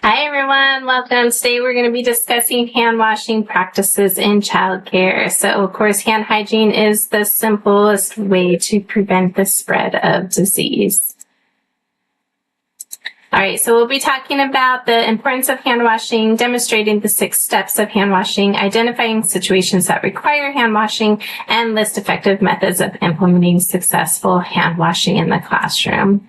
Hi everyone, welcome. Today we're going to be discussing hand washing practices in childcare. So of course, hand hygiene is the simplest way to prevent the spread of disease. All right, so we'll be talking about the importance of hand washing, demonstrating the 6 steps of hand washing, identifying situations that require hand washing, and list effective methods of implementing successful hand washing in the classroom.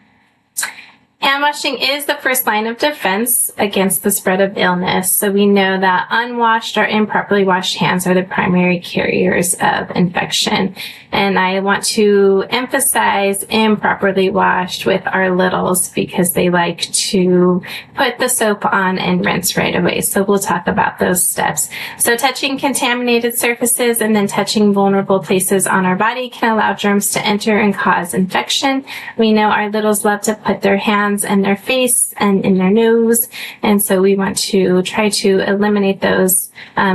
Hand washing is the first line of defense against the spread of illness. So we know that unwashed or improperly washed hands are the primary carriers of infection. And I want to emphasize improperly washed with our littles because they like to put the soap on and rinse right away. So we'll talk about those steps. So touching contaminated surfaces and then touching vulnerable places on our body can allow germs to enter and cause infection. We know our littles love to put their hands in their face and in their nose, and so we want to try to eliminate those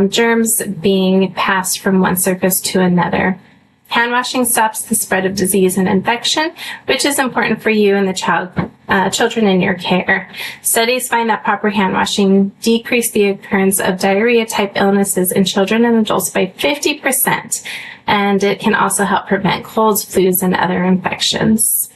germs being passed from one surface to another. Hand washing stops the spread of disease and infection, which is important for you and the children in your care. Studies find that proper hand washing decrease the occurrence of diarrhea-type illnesses in children and adults by 50%, and it can also help prevent colds, flus, and other infections.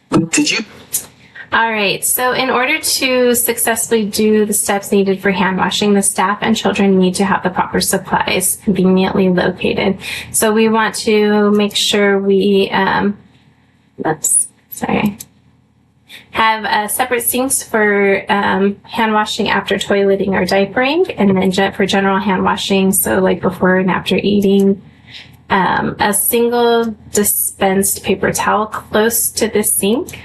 All right, so in order to successfully do the steps needed for hand washing, the staff and children need to have the proper supplies conveniently located. So we want to make sure we, have separate sinks for hand washing after toileting or diapering, and then for general hand washing, so like before and after eating. A single dispensed paper towel close to the sink.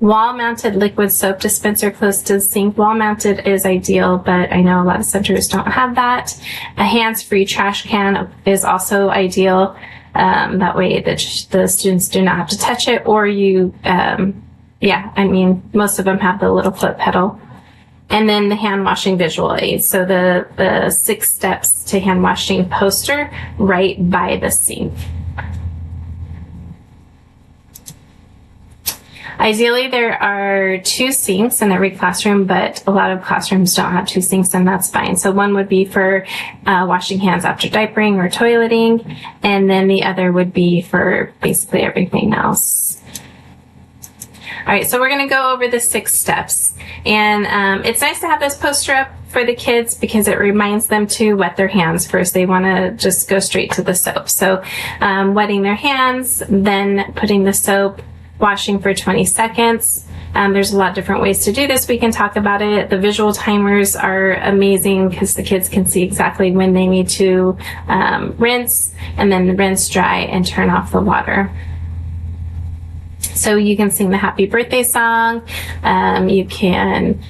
Wall-mounted liquid soap dispenser close to the sink. Wall-mounted is ideal, but I know a lot of centers don't have that. A hands-free trash can is also ideal. That way the students do not have to touch it, or most of them have the little foot pedal. And then the hand washing visual aid. So the 6 steps to hand washing poster right by the sink. Ideally, there are 2 sinks in every classroom, but a lot of classrooms don't have 2 sinks, and that's fine. So one would be for washing hands after diapering or toileting, and then the other would be for basically everything else. All right, so we're going to go over the 6 steps. And it's nice to have this poster up for the kids because it reminds them to wet their hands first. They want to just go straight to the soap. So wetting their hands, then putting the soap, washing for 20 seconds. There's a lot of different ways to do this. We can talk about it. The visual timers are amazing because the kids can see exactly when they need to rinse, and then rinse, dry, and turn off the water. So you can sing the happy birthday song. You can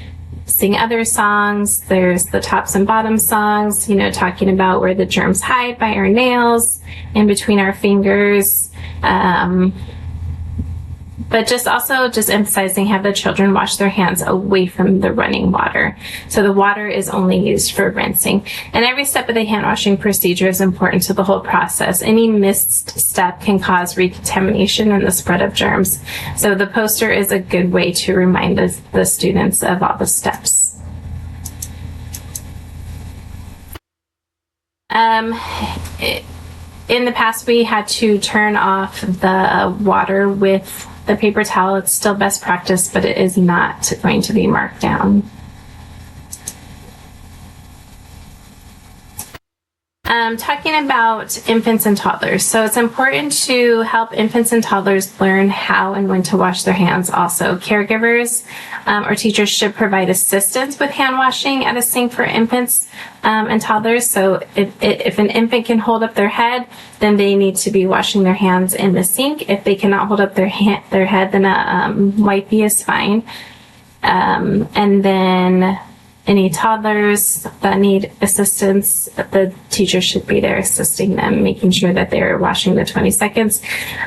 sing other songs. There's the tops and bottoms songs, talking about where the germs hide by our nails, in between our fingers. But just emphasizing, have the children wash their hands away from the running water. So the water is only used for rinsing. And every step of the hand washing procedure is important to the whole process. Any missed step can cause recontamination and the spread of germs. So the poster is a good way to remind the students of all the steps. In the past, we had to turn off the water with the paper towel. It's still best practice, but it is not going to be marked down. Talking about infants and toddlers. So it's important to help infants and toddlers learn how and when to wash their hands also. Caregivers or teachers should provide assistance with hand washing at a sink for infants and toddlers. So if an infant can hold up their head, then they need to be washing their hands in the sink. If they cannot hold up their head, then a wipey is fine. And then any toddlers that need assistance, the teacher should be there assisting them, making sure that they're washing the 20 seconds.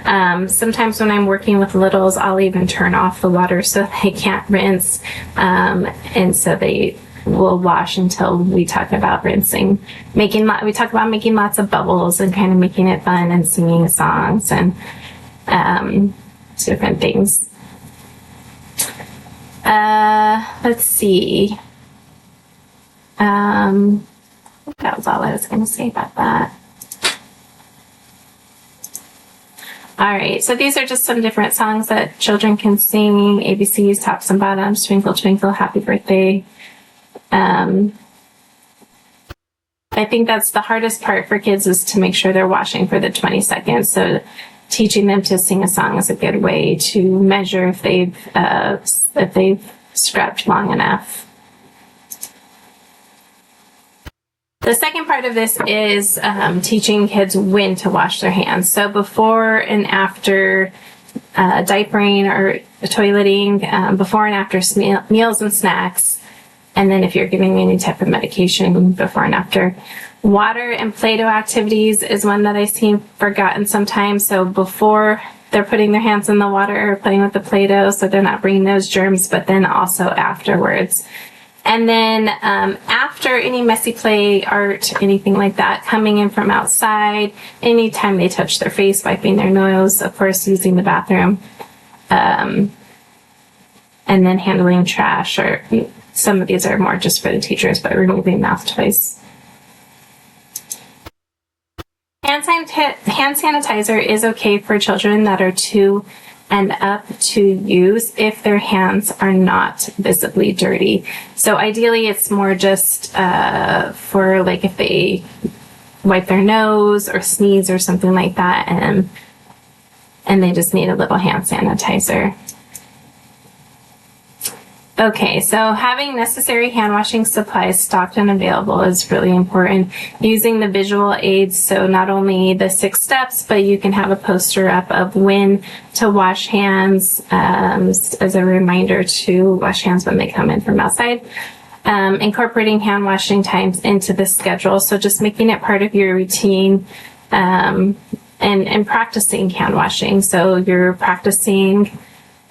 Sometimes when I'm working with littles, I'll even turn off the water so they can't rinse. And so they will wash until we talk about rinsing. We talk about making lots of bubbles and kind of making it fun and singing songs and different things. Let's see. That was all I was going to say about that. All right, so these are just some different songs that children can sing. ABCs, tops and bottoms, twinkle, twinkle, happy birthday. I think that's the hardest part for kids, is to make sure they're washing for the 20 seconds. So teaching them to sing a song is a good way to measure if they've scrubbed long enough. The second part of this is teaching kids when to wash their hands. So before and after diapering or toileting, before and after meals and snacks, and then if you're giving any type of medication, before and after. Water and Play-Doh activities is one that I see forgotten sometimes. So before they're putting their hands in the water or playing with the Play-Doh, so they're not bringing those germs, but then also afterwards. And then after any messy play, art, anything like that, coming in from outside, anytime they touch their face, wiping their nose, of course, using the bathroom, and then handling trash, or some of these are more just for the teachers, but removing mouth toys. Hand sanitizer is okay for children that are 2 and up to use if their hands are not visibly dirty. So ideally it's more just for like if they wipe their nose or sneeze or something like that, and they just need a little hand sanitizer. Okay, so having necessary hand washing supplies stocked and available is really important. Using the visual aids, so not only the 6 steps, but you can have a poster up of when to wash hands as a reminder to wash hands when they come in from outside. Incorporating hand washing times into the schedule, so just making it part of your routine, and practicing hand washing. So you're practicing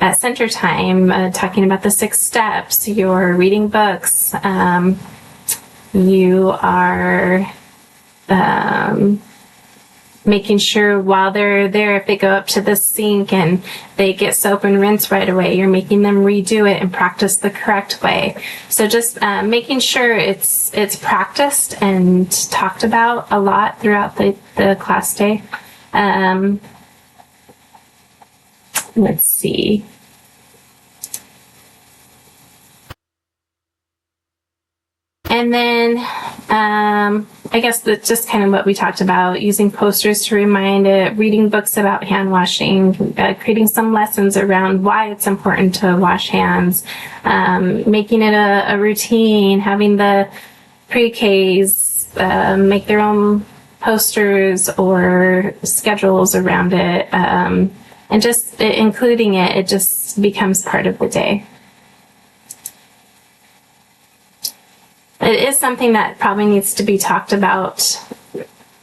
at center time, talking about the 6 steps, you're reading books, you are making sure while they're there, if they go up to the sink and they get soap and rinse right away, you're making them redo it and practice the correct way. So just making sure it's practiced and talked about a lot throughout the class day. Let's see. And then I guess that's just kind of what we talked about, using posters to remind it, reading books about hand washing, creating some lessons around why it's important to wash hands, making it a routine, having the pre-Ks make their own posters or schedules around it, and just including it, it just becomes part of the day. It is something that probably needs to be talked about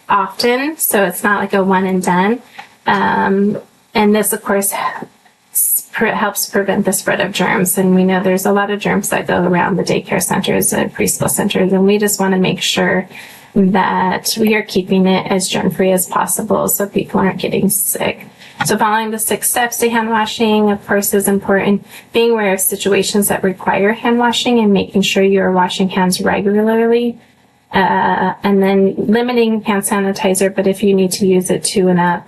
often, so it's not like a one and done. And this, of course, helps prevent the spread of germs. And we know there's a lot of germs that go around the daycare centers and preschool centers, and we just want to make sure that we are keeping it as germ-free as possible so people aren't getting sick. So following the 6 steps to hand washing, of course, is important. Being aware of situations that require hand washing and making sure you are washing hands regularly. And then limiting hand sanitizer, but if you need to use it 2 and up,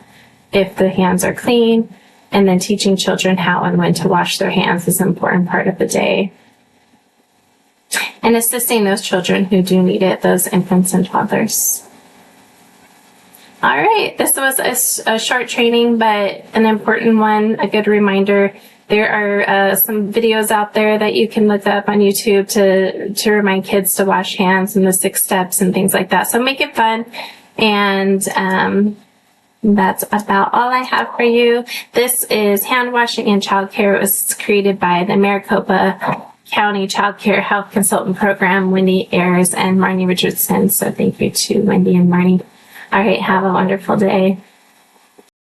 if the hands are clean. And then teaching children how and when to wash their hands is an important part of the day. And assisting those children who do need it, those infants and toddlers. All right, this was a short training, but an important one, a good reminder. There are some videos out there that you can look up on YouTube to remind kids to wash hands and the 6 steps and things like that. So make it fun. And that's about all I have for you. This is Hand Washing in Childcare. It was created by the Maricopa County Childcare Health Consultant Program, Wendy Ayers and Marnie Richardson. So thank you to Wendy and Marnie. All right, have a wonderful day.